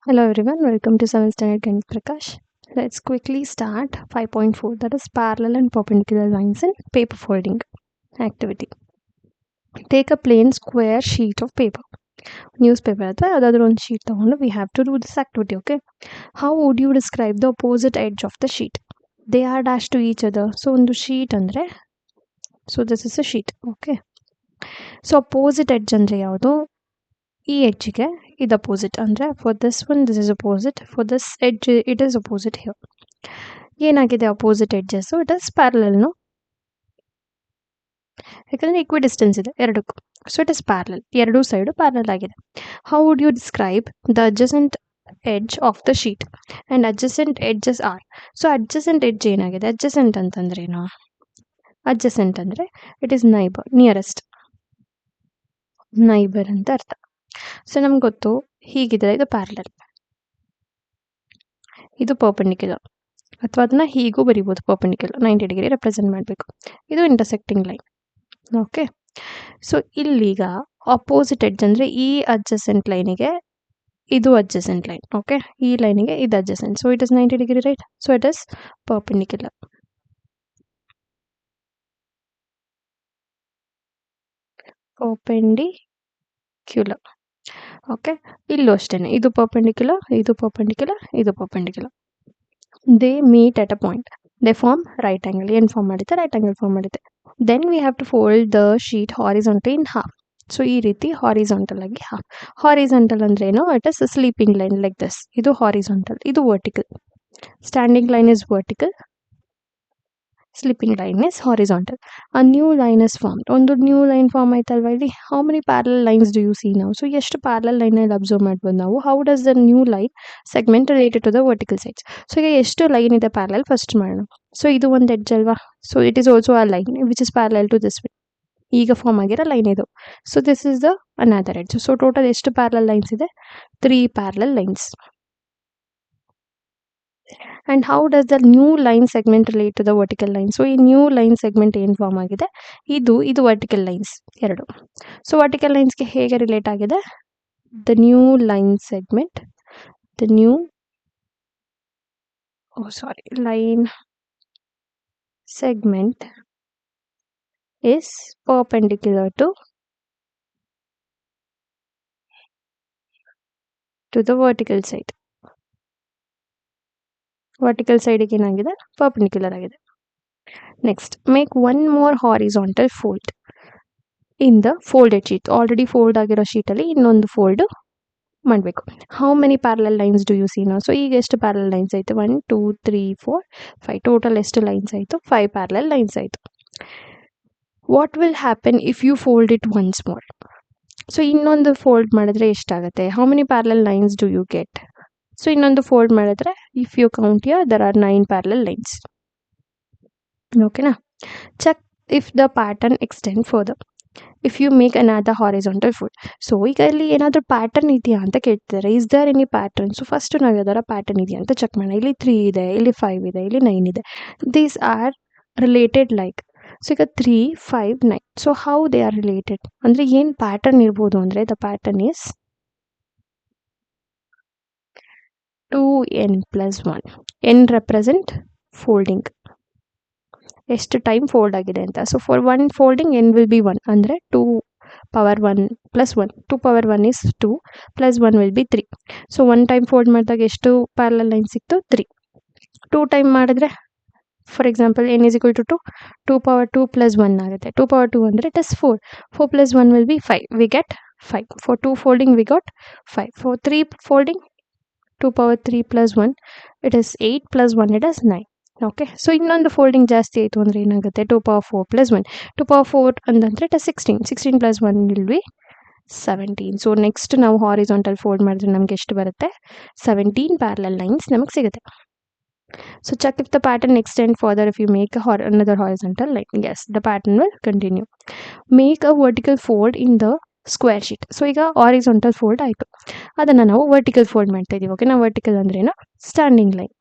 Hello everyone, welcome to 7th Standard Ganit Prakash. Let's quickly start 5.4, that is parallel and perpendicular lines in paper folding activity. Take a plain square sheet of paper. Newspaper ಅಥವಾ ಯಾವುದಾದ್ರೂ ಒಂದು sheet ತಗೊಂಡು we have to do this activity, okay? How would you describe the opposite edge of the sheet? They are dashed to each other. So ಒಂದು sheet ಅಂದ್ರೆ so this is a sheet, okay? So opposite edge ಅಂದ್ರೆ ಯಾವುದು? ಈ ಎಡ್ಜ್ಗೆ ಇದು opposite ಅಂದರೆ for this one this is opposite, for this edge it is opposite here. ಏನಾಗಿದೆ opposite edges? It is ಪ್ಯಾರಲಲ್ನು, ಯಾಕಂದರೆ ಈಕ್ವಿ ಡಿಸ್ಟೆನ್ಸ್ ಇದೆ ಎರಡಕ್ಕೂ. ಸೊ ಇಟ್ ಇಸ್ ಪ್ಯಾರಲಲ್, ಎರಡೂ ಸೈಡು ಪ್ಯಾರಲಲ್ ಆಗಿದೆ. How would you describe the adjacent edge of the sheet and adjacent edges are? So adjacent edge ಏನಾಗಿದೆ? Adjacent ಅಂತಂದ್ರೇನು? Adjacent ಅಂದರೆ it is neighbour, nearest neighbour ಅಂತ ಅರ್ಥ. So ನಮ್ಗೆ ಗೊತ್ತು ಹೀಗಿದ್ರೆ ಇದು ಪ್ಯಾರಲಲ್, ಇದು ಪರ್ಪೆಂಡಿಕ್ಯುಲರ್, ಅಥವಾ ಅದನ್ನು ಹೀಗೂ ಬರಿಬೋದು, ಪರ್ಪೆಂಡಿಕ್ಯುಲರ್ 90 ಡಿಗ್ರಿ ರೆಪ್ರೆಸೆಂಟ್ ಮಾಡಬೇಕು. ಇದು ಇಂಟರ್ಸೆಕ್ಟಿಂಗ್ ಲೈನ್, ಓಕೆ. ಸೊ ಇಲ್ಲೀಗ ಅಪೋಸಿಟ್ ಎಡ್ಜ್ ಅಂದರೆ ಈ ಅಡ್ಜಸೆಂಟ್ ಲೈನಿಗೆ ಇದು ಅಡ್ಜಸೆಂಟ್ ಲೈನ್, ಓಕೆ. ಈ ಲೈನಿಗೆ ಇದು adjacent, so it is 90 degree, right? So it is perpendicular. Perpendicular, okay. ಇಲ್ಲೂ ಅಷ್ಟೇ, ಇದು ಪರ್ಪೆಂಡಿಕ್ಯುಲರ್, ಇದು ಪರ್ಪೆಂಡಿಕ್ಯುಲರ್, ಇದು perpendicular. They meet at a point, they form right angle. ಏನು ಫಾರ್ಮ್ ಮಾಡುತ್ತೆ? ರೈಟ್ ಆ್ಯಂಗಲ್ ಫಾರ್ಮ್ ಮಾಡುತ್ತೆ. Then we have to fold the sheet horizontal in half. So ಈ ರೀತಿ ಹಾರಿಜಾಂಟಲ್ ಆಗಿ ಹಾಫ್. ಹಾರಿಜಾಂಟಲ್ ಅಂದ್ರೆ ಏನು? It is sleeping line like this. ಇದು horizontal, ಇದು vertical. Standing line is vertical, sleeping line is horizontal. A new line is formed. ಒಂದು new line form ಆಯ್ತಲ್ವಾ ಇಲ್ಲಿ? How many parallel lines do you see ನಾವು? So ಎಷ್ಟು parallel ಲೈನಲ್ಲಿ observe ಮಾಡ್ಬೋದು ನಾವು? How does the new line segment related to the vertical sides? So ಈಗ ಎಷ್ಟು ಲೈನ್ ಇದೆ ಪ್ಯಾರಲಲ್ ಫಸ್ಟ್ ಮಾಡೋಣ. ಸೊ ಇದು ಒಂದು ಎಡ್ಜ್ ಅಲ್ವಾ? So it is also a line which is parallel to this. ಈಗ ಫಾರ್ಮ್ ಆಗಿರೋ ಲೈನ್ ಇದು. So this is the another edge. So total ಎಷ್ಟು ಪ್ಯಾರಲಲ್ ಲೈನ್ಸ್ ಇದೆ? 3 parallel lines. And how does the new line segment relate to the vertical line? So ಈ new line segment ಏನು form ಆಗಿದೆ? ಇದು vertical lines ಎರಡು. So vertical ಲೈನ್ಸ್ಗೆ ಹೇಗೆ relate ಆಗಿದೆ? The new line segment, the new line segment is perpendicular to the vertical side. Vertical side ಗೆ ಏನಾಗಿದೆ? perpendicular ಆಗಿದೆ. Next, make one more horizontal fold in the folded sheet. Already fold ಆಗಿರೋ ಶೀಟಲ್ಲಿ ಇನ್ನೊಂದು fold ಮಾಡಬೇಕು. How many parallel lines do you see ನಾವು? So ಈಗ ಎಷ್ಟು parallel lines ಆಯಿತು? 1 2 3 4 5. ಟೋಟಲ್ ಎಷ್ಟು ಲೈನ್ಸ್ ಆಯಿತು? 5 ಪ್ಯಾರಲಲ್ ಲೈನ್ಸ್ ಆಯಿತು. What will happen if you fold it once more? So ಇನ್ನೊಂದು ಫೋಲ್ಡ್ ಮಾಡಿದ್ರೆ ಎಷ್ಟಾಗುತ್ತೆ? How many parallel lines do you get? So ಇನ್ನೊಂದು ಫೋಲ್ಡ್ ಮಾಡಿದ್ರೆ if you count here there are 9 parallel lines, ಓಕೆನಾ? Check if the pattern extend further if you make another horizontal fold. So ಈಗ ಇಲ್ಲಿ ಏನಾದರೂ pattern ಇದೆಯಾ ಅಂತ ಕೇಳ್ತಿದ್ದಾರೆ. Is there any pattern? So first ನಾವು ಯಾವ್ದಾರ ಪ್ಯಾಟರ್ನ್ ಇದೆಯಾ ಅಂತ ಚೆಕ್ ಮಾಡೋಣ. ಇಲ್ಲಿ 3 ಇದೆ, ಇಲ್ಲಿ 5 ಇದೆ, ಇಲ್ಲಿ 9 ಇದೆ. These are related like. So ಈಗ 3 5 9. So how they are related ಅಂದರೆ ಏನು ಪ್ಯಾಟರ್ನ್ ಇರ್ಬೋದು ಅಂದರೆ the pattern is 2n + 1. n represent folding, ಎಷ್ಟು ಟೈಮ್ ಫೋಲ್ಡ್ ಆಗಿದೆ ಅಂತ. So for 1 folding n will be 1 ಅಂದರೆ 2 power 1 + 1. 2 power 1 is 2 + 1 will be 3. So 1 time fold ಮಾಡಿದಾಗ ಎಷ್ಟು ಪ್ಯಾರಲಲ್ ಲೈನ್ ಸಿಕ್ತು? 3. 2 ಟೈಮ್ ಮಾಡಿದ್ರೆ for example n is equal to 2. 2 power 2 + 1 ಆಗುತ್ತೆ. 2 power 2 ಅಂದರೆ it is 4. 4 + 1 will be 5. We get 5. For 2 folding we got 5. For 3 folding 2 power 3 + 1 it is 8 + 1 it is 9. Okay. So ಇನ್ನೊಂದು folding ಜಾಸ್ತಿ ಆಯಿತು ಅಂದರೆ ಏನಾಗುತ್ತೆ? 2 power 4 + 1. 2 power 4 ಅಂತಂದರೆ it is 16. 16 + 1 will be 17. So next ನಾವು horizontal fold ಮಾಡಿದ್ರೆ ನಮ್ಗೆ ಎಷ್ಟು ಬರುತ್ತೆ? 17 ಪ್ಯಾರಲಲ್ ಲೈನ್ಸ್ ನಮಗೆ ಸಿಗುತ್ತೆ. So check if the pattern extend further if you make another horizontal line. Yes, the pattern will continue. Make a vertical fold in the square sheet. So ಈಗ horizontal fold ಆಯಿತು, ಅದನ್ನು ನಾವು vertical fold ಮಾಡ್ತಾ ಇದ್ದೀವಿ. Okay, ನಾವು vertical ಅಂದ್ರೇನು? Standing line.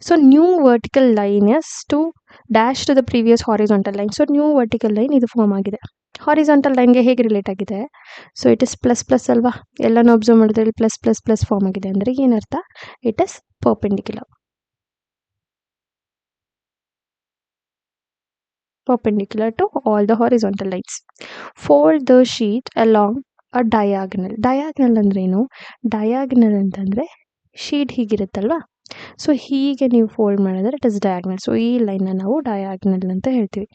So new vertical line is to dash to the previous horizontal line. So new vertical line ಇದು form ಆಗಿದೆ. ಹಾರಿಜಾಂಟಲ್ ಲೈನ್ಗೆ ಹೇಗೆ ರಿಲೇಟ್ ಆಗಿದೆ? So it is plus plus ಅಲ್ವಾ, ಎಲ್ಲನೂ ಅಬ್ಸರ್ವ್ ಮಾಡಿದ್ರೆ ಪ್ಲಸ್ ಪ್ಲಸ್ ಪ್ಲಸ್ ಫಾರ್ಮ್ ಆಗಿದೆ ಅಂದರೆ ಏನರ್ಥ? It is perpendicular. Perpendicular to all the horizontal lines. Fold the sheet along a diagonal. Diagonal ಅಂದ್ರೆ ಏನು? Diagonal ಅಂತಂದರೆ ಶೀಟ್ ಹೀಗಿರುತ್ತಲ್ವಾ, ಸೊ ಹೀಗೆ ನೀವು ಫೋಲ್ಡ್ ಮಾಡಿದ್ರೆ ಇಟ್ ಇಸ್ ಡಯಾಗ್ನಲ್. ಸೊ ಈ ಲೈನ್ನ ನಾವು ಡಯಾಗ್ನಲ್ ಅಂತ ಹೇಳ್ತೀವಿ.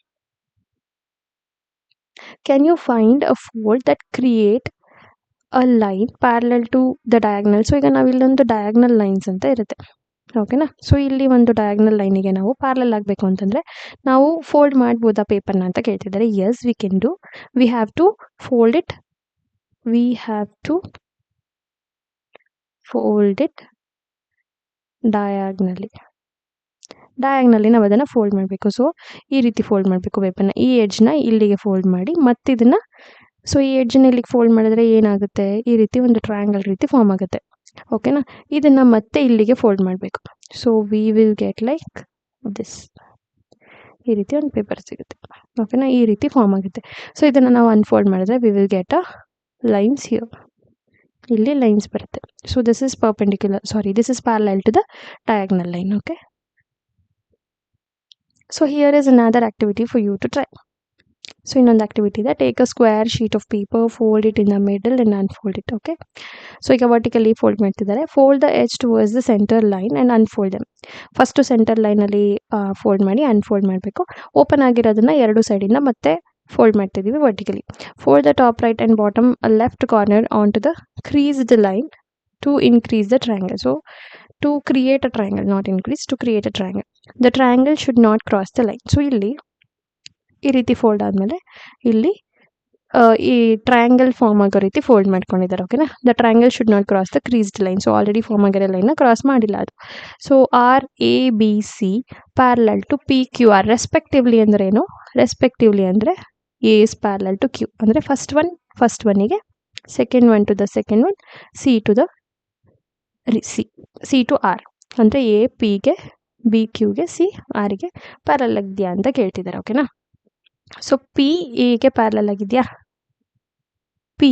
Can you find a fold that create a line parallel to the diagonal? So ಈಗ ನಾವು ಇಲ್ಲೊಂದು ಡಯಾಗ್ನಲ್ ಲೈನ್ಸ್ ಅಂತ ಇರುತ್ತೆ, ಓಕೆನಾ. ಸೊ ಇಲ್ಲಿ ಒಂದು ಡಯಾಗ್ನಲ್ ಲೈನಿಗೆ ನಾವು ಪ್ಯಾರಲಲ್ ಆಗಬೇಕು ಅಂತಂದರೆ ನಾವು ಫೋಲ್ಡ್ ಮಾಡ್ಬೋದಾ ಪೇಪರ್ನ ಅಂತ ಕೇಳ್ತಿದ್ದಾರೆ. Yes, we can do. We have to fold it. We have to fold it diagonally. ನಾವು ಅದನ್ನು ಫೋಲ್ಡ್ ಮಾಡಬೇಕು. ಸೊ ಈ ರೀತಿ ಫೋಲ್ಡ್ ಮಾಡಬೇಕು ಪೇಪರ್ನ. ಈ ಎಡ್ಜ್ನ ಇಲ್ಲಿಗೆ ಫೋಲ್ಡ್ ಮಾಡಿ ಮತ್ತಿದನ್ನು, ಸೊ ಈ ಎಡ್ಜ್ನ ಇಲ್ಲಿಗೆ ಫೋಲ್ಡ್ ಮಾಡಿದ್ರೆ ಏನಾಗುತ್ತೆ? ಈ ರೀತಿ ಒಂದು ಟ್ರಯಾಂಗಲ್ ರೀತಿ ಫಾರ್ಮ್ ಆಗುತ್ತೆ, ಓಕೆನಾ. ಇದನ್ನು ಮತ್ತೆ ಇಲ್ಲಿಗೆ ಫೋಲ್ಡ್ ಮಾಡಬೇಕು. So we will get like this. ಈ ರೀತಿ ಒಂದು ಪೇಪರ್ ಸಿಗುತ್ತೆ, ಓಕೆನಾ. ಈ ರೀತಿ ಫಾರ್ಮ್ ಆಗುತ್ತೆ. ಸೊ ಇದನ್ನು ನಾವು ಅನ್ಫೋಲ್ಡ್ ಮಾಡಿದ್ರೆ we will get a lines here. ಇಲ್ಲಿ ಲೈನ್ಸ್ ಬರುತ್ತೆ. So this is perpendicular, sorry, this is parallel to the diagonal line, okay. So here is another activity for you to try. So ಇನ್ನೊಂದು activity ಇದೆ. Take a square sheet of paper, fold it in the middle and unfold it, okay. So ಈಗ vertically fold ಮಾಡ್ತಿದ್ದಾರೆ. Fold the edge towards the centre line and unfold them. First centre ಲೈನಲ್ಲಿ fold ಮಾಡಿ unfold ಮಾಡಬೇಕು. Open ಆಗಿರೋದನ್ನ ಎರಡು ಸೈಡಿಂದ ಮತ್ತೆ fold ಮಾಡ್ತಿದ್ದೀವಿ vertically. Fold the top right and bottom left corner on to the creased line to increase the triangle. So to create a triangle, not increase, to create a triangle. The triangle should not cross the line. So ಇಲ್ಲಿ ಈ ರೀತಿ fold ಆದಮೇಲೆ ಇಲ್ಲಿ ಈ triangle form ಆಗೋ ರೀತಿ fold ಮಾಡ್ಕೊಂಡಿದ್ದಾರೆ, ಓಕೆನಾ. The triangle should not cross the creased line. So already form ಆಗಿರೋ ಲೈನ್ನ ಕ್ರಾಸ್ ಮಾಡಿಲ್ಲ ಅದು. So are A B C parallel to P Q R respectively ಅಂದರೆ ಏನು? ರೆಸ್ಪೆಕ್ಟಿವ್ಲಿ ಅಂದರೆ A is parallel to Q ಅಂದರೆ ಫಸ್ಟ್ ಒನ್ನಿಗೆ, second one to the second one, C to the C to R ಅಂದರೆ A ಪಿಗೆ, B ಕ್ಯೂಗೆ, C ಆರ್ಗೆ parallel ಆಗಿದೆಯಾ ಅಂತ ಕೇಳ್ತಿದ್ದಾರೆ, ಓಕೆನಾ. ಸೊ ಪಿ ಎಗೆ ಪ್ಯಾರಲಲ್ ಆಗಿದೆಯಾ? ಪಿ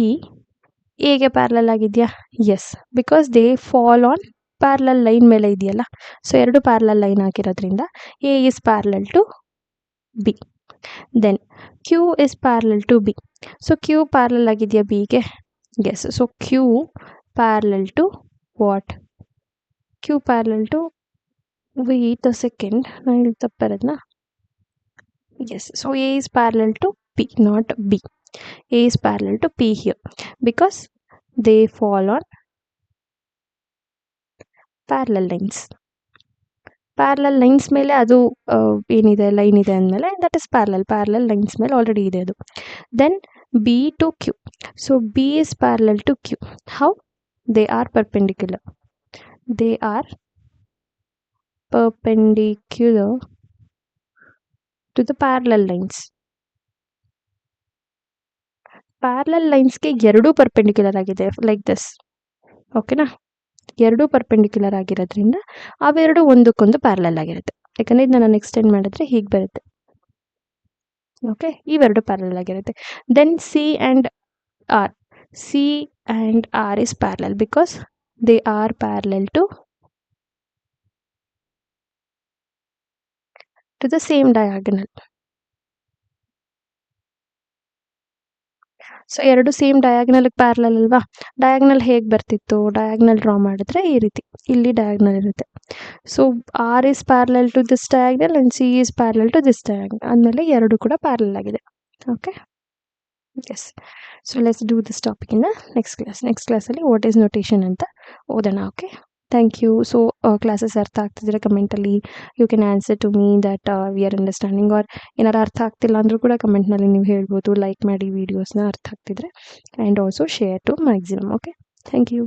ಎಗೆ ಪ್ಯಾರಲಲ್ ಆಗಿದೆಯಾ? Yes, because they fall on parallel line ಮೇಲೆ ಇದೆಯಲ್ಲ. ಸೊ ಎರಡು ಪ್ಯಾರಲಲ್ ಲೈನ್ ಆಗಿರೋದ್ರಿಂದ A is parallel to B. Then Q is parallel to B. So Q parallel ಆಗಿದೆಯಾ ಬಿಗೆ? Yes. So Q parallel to what? Q parallel to, wait a second, ನಾನು ಇಲ್ಲಿ ತಪ್ಪಿರೋದನ್ನ, yes, so A is parallel to P, not B. A is parallel to P here because they fall on parallel lines. Parallel lines ಮೇಲೆ ಅದು ಏನಿದೆ, line ಇದೆ ಅಂದಮೇಲೆ that is parallel lines ಮೇಲೆ already ಇದೆ ಅದು. Then B to Q. So B is parallel to Q. How? They are perpendicular. They are perpendicular to the parallel lines. Parallel ಲೈನ್ಸ್ಗೆ ಎರಡೂ ಪರ್ಪೆಂಡಿಕ್ಯುಲರ್ ಆಗಿದೆ, ಲೈಕ್ ದಿಸ್, ಓಕೆನಾ. ಎರಡೂ ಪರ್ಪೆಂಡಿಕ್ಯುಲರ್ ಆಗಿರೋದ್ರಿಂದ ಅವೆರಡು ಒಂದಕ್ಕೊಂದು ಪ್ಯಾರಲಲ್ ಆಗಿರುತ್ತೆ. ಯಾಕಂದರೆ ಇದು ನಾನು ಎಕ್ಸ್ಟೆಂಡ್ ಮಾಡಿದ್ರೆ ಹೀಗೆ ಬರುತ್ತೆ, ಓಕೆ. ಇವೆರಡು ಪ್ಯಾರಲಲ್ ಆಗಿರುತ್ತೆ. Then C and R is parallel because they are parallel to the same diagonal. So ಎರಡು ಸೇಮ್ ಡಯಾಗ್ನಲ್ಗೆ ಪ್ಯಾರಲಲ್ ಅಲ್ವಾ. ಡಯಾಗ್ನಲ್ ಹೇಗೆ ಬರ್ತಿತ್ತು? ಡಯಾಗ್ನಲ್ ಡ್ರಾ ಮಾಡಿದ್ರೆ ಈ ರೀತಿ ಇಲ್ಲಿ ಡಯಾಗ್ನಲ್ ಇರುತ್ತೆ. So R is parallel to this diagonal and C is parallel to this diagonal ಅಂದಮೇಲೆ ಎರಡು ಕೂಡ ಪ್ಯಾರಲಲ್ ಆಗಿದೆ, okay. Yes. So let's do this topic in the next class. Next ಕ್ಲಾಸಲ್ಲಿ ವಾಟ್ ಈಸ್ ನೊಟೇಷನ್ ಅಂತ ಓದೋಣ, okay. Thank you. So classes ಅರ್ಥ ಆಗ್ತಿದ್ರೆ ಕಮೆಂಟಲ್ಲಿ you can answer to me that we are understanding, or ಏನಾರು ಅರ್ಥ ಆಗ್ತಿಲ್ಲ ಅಂದರೂ ಕೂಡ ಕಮೆಂಟ್ನಲ್ಲಿ ನೀವು ಹೇಳ್ಬೋದು. ಲೈಕ್ ಮಾಡಿ ವೀಡಿಯೋಸ್ನ ಅರ್ಥ ಆಗ್ತಿದ್ರೆ, and also share to maximum, okay. Thank you.